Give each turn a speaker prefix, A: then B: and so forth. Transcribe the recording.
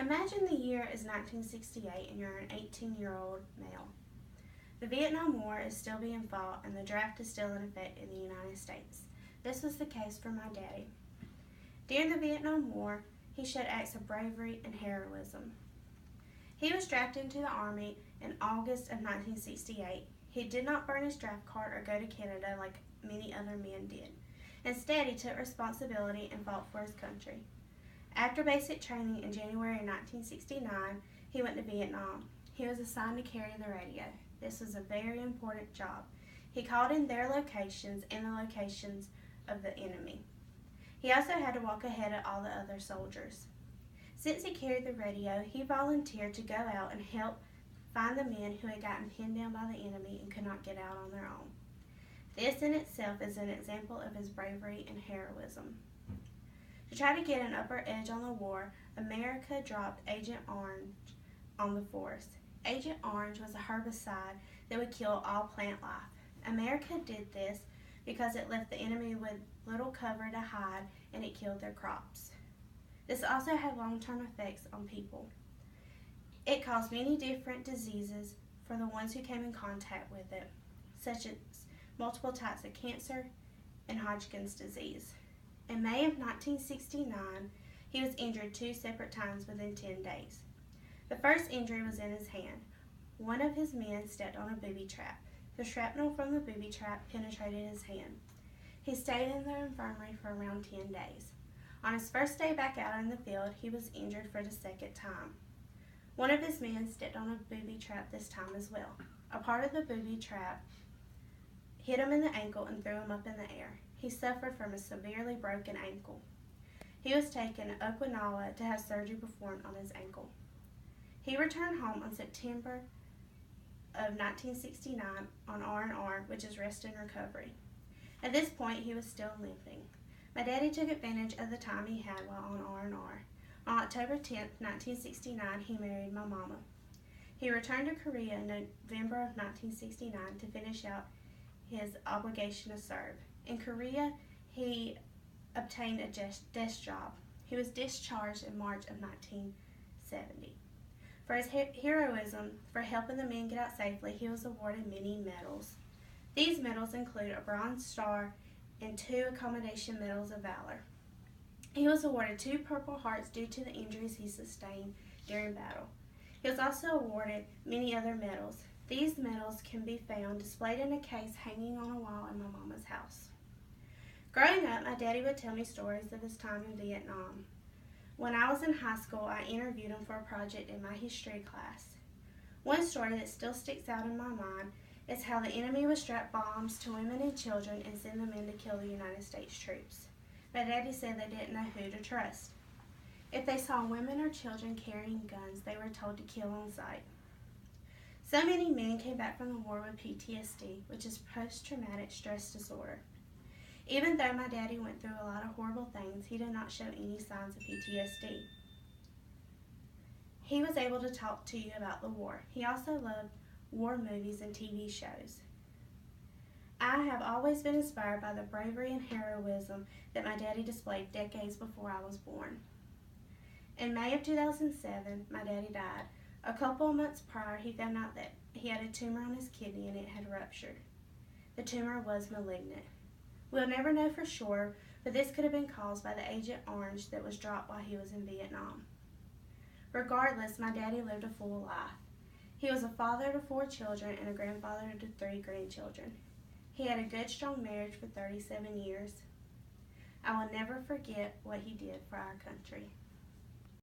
A: Imagine the year is 1968 and you're an 18-year-old male. The Vietnam War is still being fought and the draft is still in effect in the United States. This was the case for my daddy. During the Vietnam War, he showed acts of bravery and heroism. He was drafted into the Army in August of 1968. He did not burn his draft card or go to Canada like many other men did. Instead, he took responsibility and fought for his country. After basic training in January of 1969, he went to Vietnam. He was assigned to carry the radio. This was a very important job. He called in their locations and the locations of the enemy. He also had to walk ahead of all the other soldiers. Since he carried the radio, he volunteered to go out and help find the men who had gotten pinned down by the enemy and could not get out on their own. This in itself is an example of his bravery and heroism. To try to get an upper edge on the war, America dropped Agent Orange on the force. Agent Orange was a herbicide that would kill all plant life. America did this because it left the enemy with little cover to hide and it killed their crops. This also had long-term effects on people. It caused many different diseases for the ones who came in contact with it, such as multiple types of cancer and Hodgkin's disease. In May of 1969, he was injured 2 separate times within 10 days. The first injury was in his hand. One of his men stepped on a booby trap. The shrapnel from the booby trap penetrated his hand. He stayed in the infirmary for around 10 days. On his first day back out in the field, he was injured for the second time. One of his men stepped on a booby trap this time as well. A part of the booby trap hit him in the ankle and threw him up in the air. He suffered from a severely broken ankle. He was taken to Okinawa to have surgery performed on his ankle. He returned home on September of 1969 on R&R, which is rest and recovery. At this point, he was still limping. My daddy took advantage of the time he had while on R&R. On October 10, 1969, he married my mama. He returned to Korea in November of 1969 to finish out his obligation to serve. In Korea, he obtained a desk job. He was discharged in March of 1970. For his heroism for helping the men get out safely, he was awarded many medals. These medals include a Bronze Star and 2 Accommodation Medals of Valor. He was awarded 2 Purple Hearts due to the injuries he sustained during battle. He was also awarded many other medals. These medals can be found displayed in a case hanging on a wall in my mama's house. Growing up, my daddy would tell me stories of his time in Vietnam. When I was in high school, I interviewed him for a project in my history class. One story that still sticks out in my mind is how the enemy would strap bombs to women and children and send them in to kill the United States troops. My daddy said they didn't know who to trust. If they saw women or children carrying guns, they were told to kill on sight. So many men came back from the war with PTSD, which is post-traumatic stress disorder. Even though my daddy went through a lot of horrible things, he did not show any signs of PTSD. He was able to talk to you about the war. He also loved war movies and TV shows. I have always been inspired by the bravery and heroism that my daddy displayed decades before I was born. In May of 2007, my daddy died. A couple of months prior, he found out that he had a tumor on his kidney and it had ruptured. The tumor was malignant. We'll never know for sure, but this could have been caused by the Agent Orange that was dropped while he was in Vietnam. Regardless, my daddy lived a full life. He was a father to 4 children and a grandfather to 3 grandchildren. He had a good, strong marriage for 37 years. I will never forget what he did for our country.